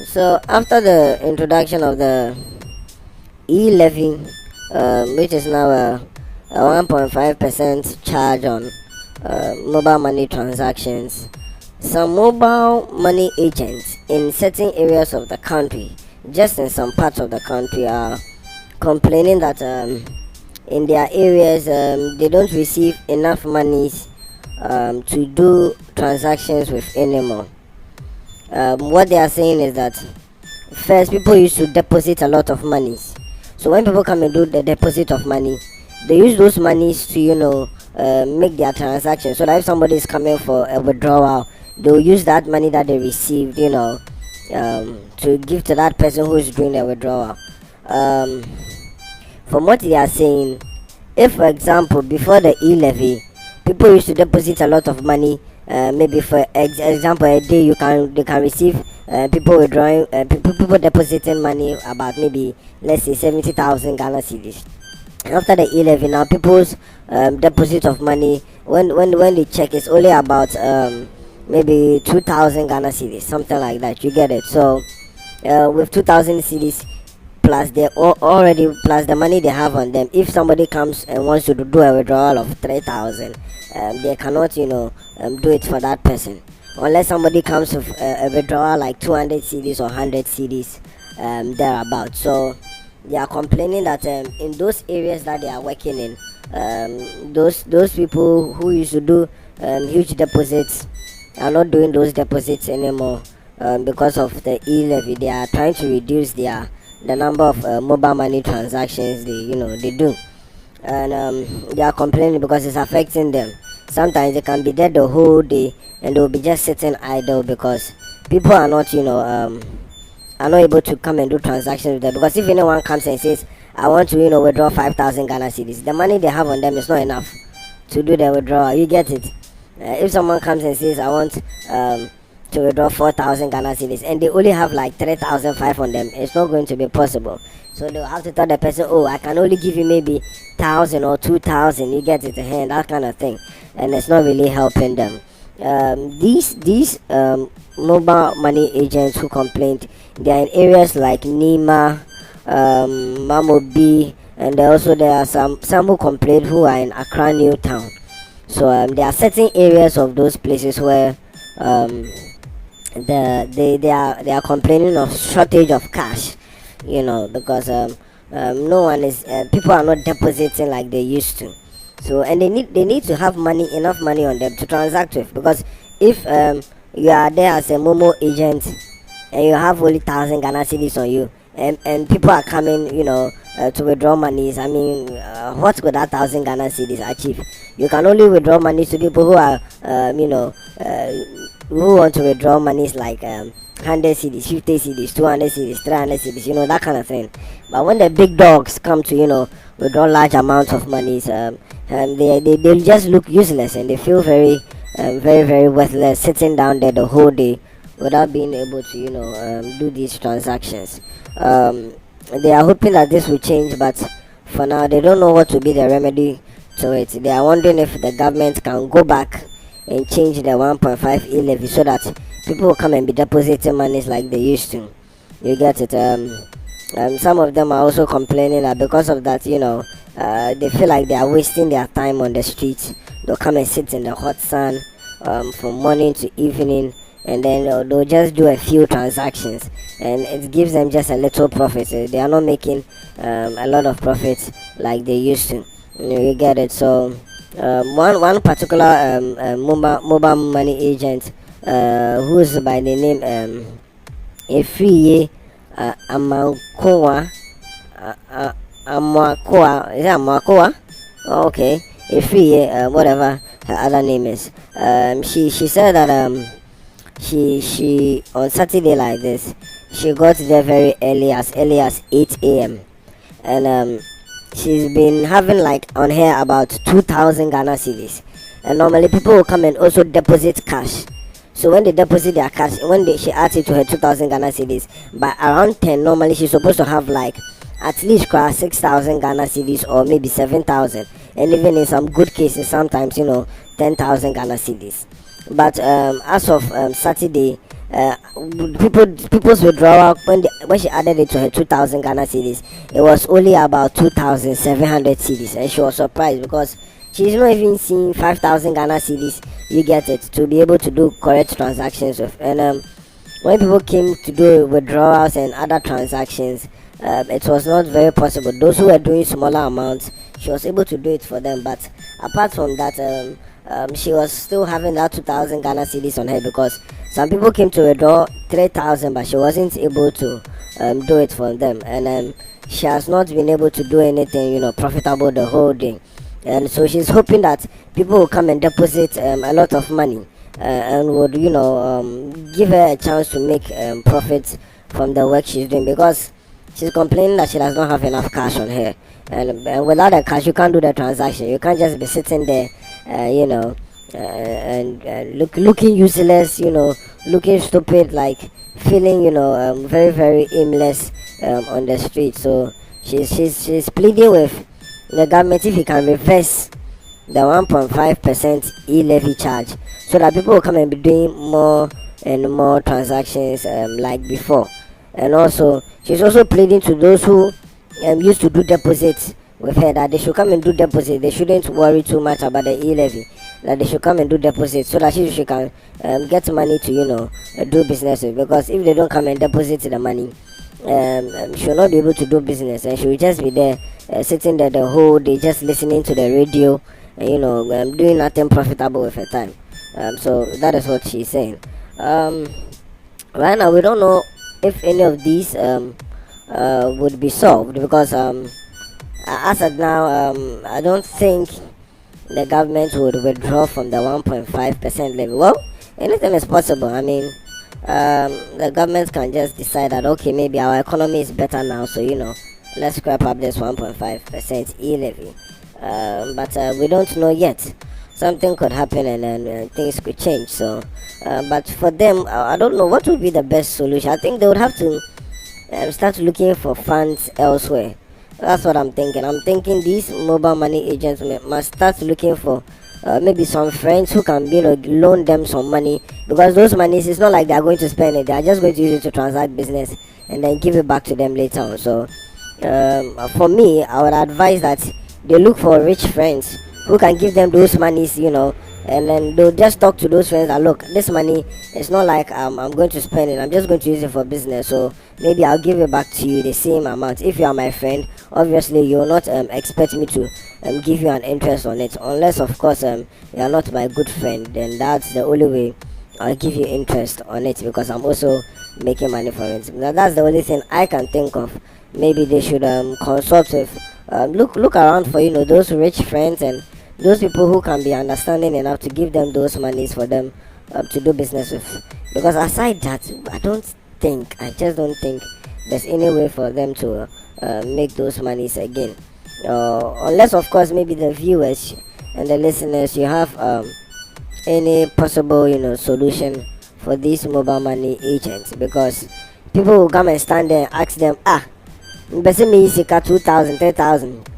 So after the introduction of the E-Levy, which is now a 1.5% charge on mobile money transactions, some mobile money agents in certain areas of the country, just in some parts of the country, are complaining that in their areas they don't receive enough monies to do transactions with anymore. What they are saying is that first, people used to deposit a lot of monies. So when people come and do the deposit of money, they use those monies to make their transaction. So that if somebody is coming for a withdrawal, they'll use that money that they received, to give to that person who is doing the withdrawal. Um, from what they are saying, if for example before the E-Levy, people used to deposit a lot of money, maybe for example a day they can receive people withdrawing, people depositing money about maybe let's say 70,000 Ghana cedis. After the E-Levy, now people's deposit of money, when they check, it's only about maybe 2,000 Ghana cedis, something like that. You get it? So with 2,000 cedis plus they already plus the money they have on them, if somebody comes and wants to do a withdrawal of 3,000, they cannot do it for that person unless somebody comes with a withdrawal like 200 cedis or 100 cedis, thereabout. So they are complaining that in those areas that they are working in, those people who used to do huge deposits are not doing those deposits anymore, because of the E-Levy. They are trying to reduce the number of mobile money transactions they do, and they are complaining because it's affecting them. Sometimes they can be there the whole day and they'll be just sitting idle because people are not are not able to come and do transactions with them. Because if anyone comes and says, I want to withdraw 5,000 Ghana cedis, the money they have on them is not enough to do the withdrawal. You get it? If someone comes and says, I want to withdraw 4,000 Ghana cedis and they only have like 3,500 on them, it's not going to be possible. So they'll have to tell the person, oh, I can only give you maybe 1,000 or 2,000. You get it, that kind of thing, and it's not really helping them. These mobile money agents who complained, they are in areas like Nima, Momo B, and there are some who complained who are in Accra New Town. So there are certain areas of those places where they are complaining of shortage of cash, because no one is people are not depositing like they used to. So and they need to have enough money on them to transact with, because if you are there as a Momo agent and you have only 1,000 Ghana cedis on you, and people are coming to withdraw monies, I mean, what could that 1,000 Ghana cedis achieve? You can only withdraw money to people who are who want to withdraw monies like 100 cedis, 50 cedis, 200 cedis, 300 cedis, that kind of thing. But when the big dogs come to withdraw large amounts of monies, they just look useless and they feel very very worthless, sitting down there the whole day without being able to do these transactions. They are hoping that this will change, but for now they don't know what will be the remedy to it. They are wondering if the government can go back and change the 1.5 E-Levy so that people will come and be depositing monies like they used to. You get it? Some of them are also complaining that because of that, they feel like they are wasting their time on the streets. They'll come and sit in the hot sun from morning to evening, and then they'll just do a few transactions, and it gives them just a little profit. They are not making a lot of profits like they used to. You get it? So one particular mobile money agent, who's by the name Efriye Amankoa, Amakoa, is that Amakoa? Oh, okay, Efriye, whatever her other name is. She said that she on Saturday like this, she got there very early, as 8 a.m. and she's been having like on her about 2,000 Ghana cedis, and normally people will come and also deposit cash. So when they deposit their cash, she adds it to her 2,000 Ghana cedis, by around 10, normally she's supposed to have like at least 6,000 Ghana cedis or maybe 7,000, and even in some good cases sometimes 10,000 Ghana cedis. But as of Saturday, People's withdrawal when she added it to her 2,000 Ghana cedis, it was only about 2,700 cedis, and she was surprised because she's not even seeing 5,000 Ghana cedis. You get it, to be able to do correct transactions with. And when people came to do withdrawals and other transactions, it was not very possible. Those who were doing smaller amounts, she was able to do it for them. But apart from that, she was still having that 2,000 Ghana cedis on her because some people came to withdraw 3,000, but she wasn't able to do it for them. And she has not been able to do anything, profitable the whole day. And so she's hoping that people will come and deposit a lot of money and would give her a chance to make profits from the work she's doing, because she's complaining that she does not have enough cash on her, and without the cash you can't do the transaction. You can't just be sitting there and looking useless, looking stupid, like feeling very very aimless on the street. So she's pleading with the government if he can reverse the 1.5% e-levy charge, so that people will come and be doing more and more transactions like before. And also she's also pleading to those who used to do deposits with her that they should come and do deposit. They shouldn't worry too much about the e-levy, that they should come and do deposits so that she can get money to do business with, because if they don't come and deposit the money, she'll not be able to do business, and she'll just be there sitting there the whole day just listening to the radio and doing nothing profitable with her time. So that is what she's saying. Right now we don't know if any of these would be solved, because as of now, I don't think the government would withdraw from the 1.5% levy. Well, anything is possible. I mean, the government can just decide that, okay, maybe our economy is better now, so let's scrap up this 1.5% e-levy. But we don't know yet. Something could happen, and then things could change. So, but for them, I don't know what would be the best solution. I think they would have to start looking for funds elsewhere. That's what I'm thinking. I'm thinking these mobile money agents must start looking for maybe some friends who can loan them some money, because those monies, it's not like they're going to spend it. They're just going to use it to transact business and then give it back to them later on. So for me, I would advise that they look for rich friends who can give them those monies, and then they'll just talk to those friends that, look, this money, it's not like I'm going to spend it, I'm just going to use it for business, so maybe I'll give it back to you the same amount. If you are my friend, obviously you'll not expect me to give you an interest on it, unless of course you are not my good friend. Then that's the only way I'll give you interest on it, because I'm also making money from it. Now that's the only thing I can think of. Maybe they should consult with look around for those rich friends and those people who can be understanding enough to give them those monies for them to do business with. Because aside that, I just don't think there's any way for them to make those monies again, unless of course maybe the viewers and the listeners, you have any possible solution for these mobile money agents, because people will come and stand there and ask them, person me sika 2,000 3,000,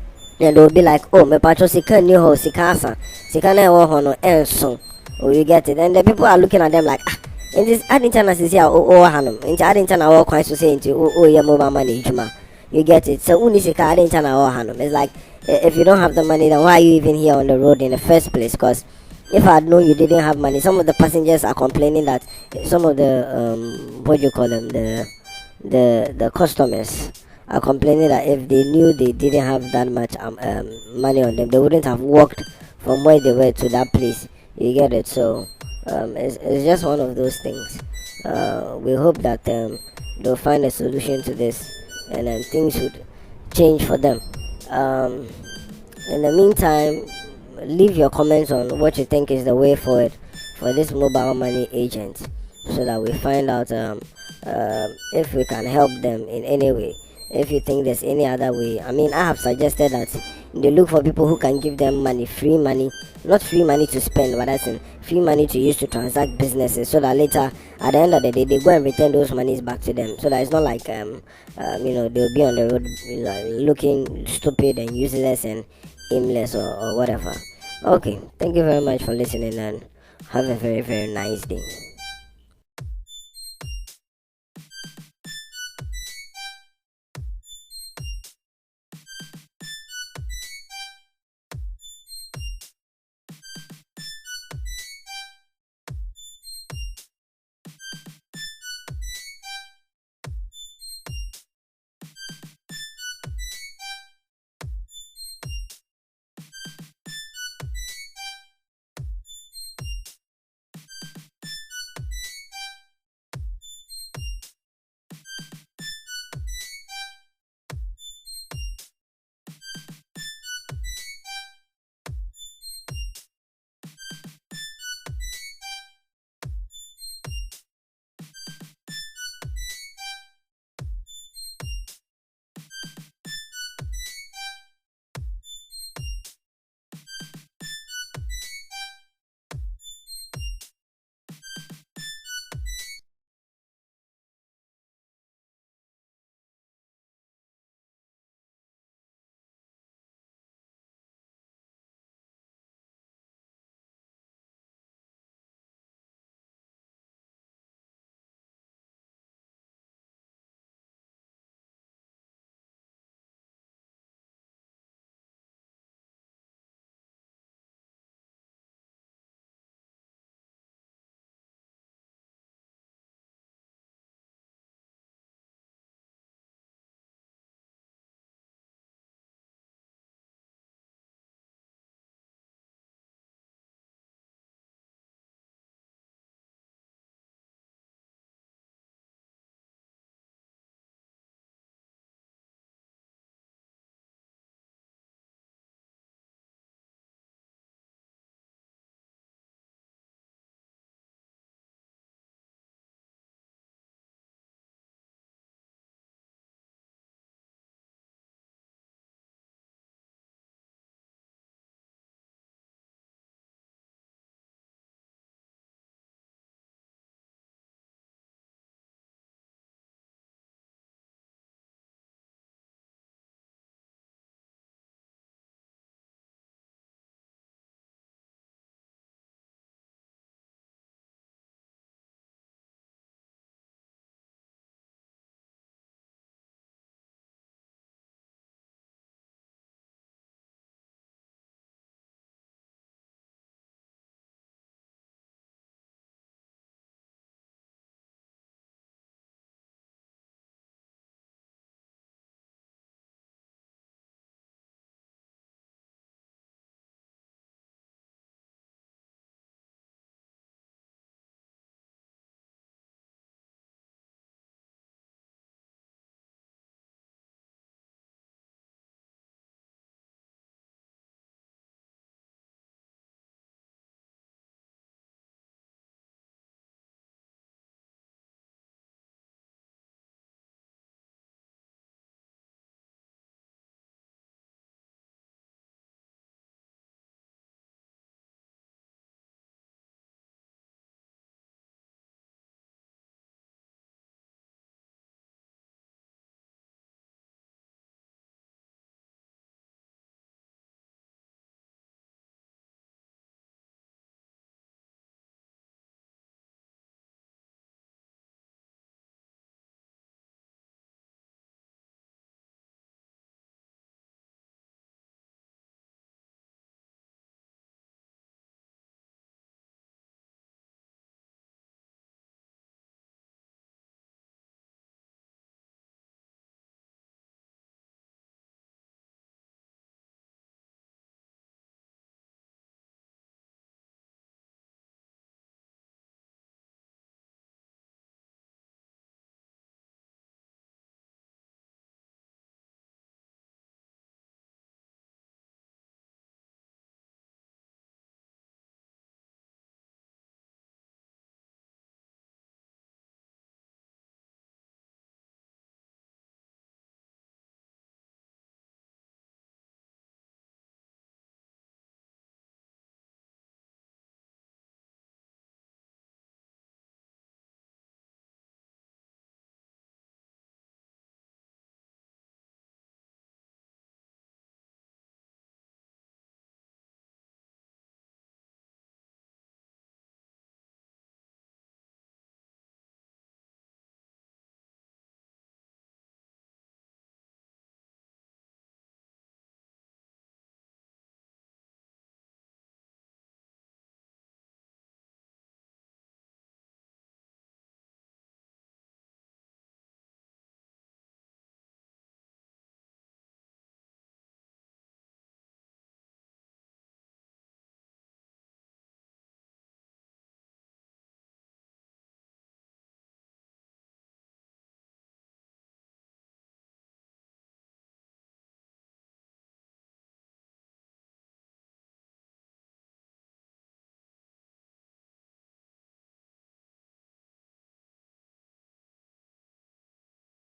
and they'll be like, oh, my patron sika ni ho sika asa sika na ewo ho no enso. Oh, you get it? And the people are looking at them like, in this adding channel is here, hanum into adding channel or quite to say into yeah, mobile money juma. You get it? So uni sika adding channel or hanum. It's like, if you don't have the money, then why are you even here on the road in the first place? Because if I had known you didn't have money, some of the passengers are complaining that some of the what do you call them, the customers are complaining that if they knew they didn't have that much money on them, they wouldn't have walked from where they were to that place. You get it? So it's just one of those things. We hope that they'll find a solution to this, and then things would change for them. In the meantime, leave your comments on what you think is the way forward for this mobile money agent, so that we find out if we can help them in any way. If you think there's any other way, I mean, I have suggested that they look for people who can give them money, free money, not free money to spend, but that's free money to use to transact businesses, so that later at the end of the day they go and return those monies back to them, so that it's not like they'll be on the road looking stupid and useless and aimless or whatever. Okay, thank you very much for listening, and have a very very nice day.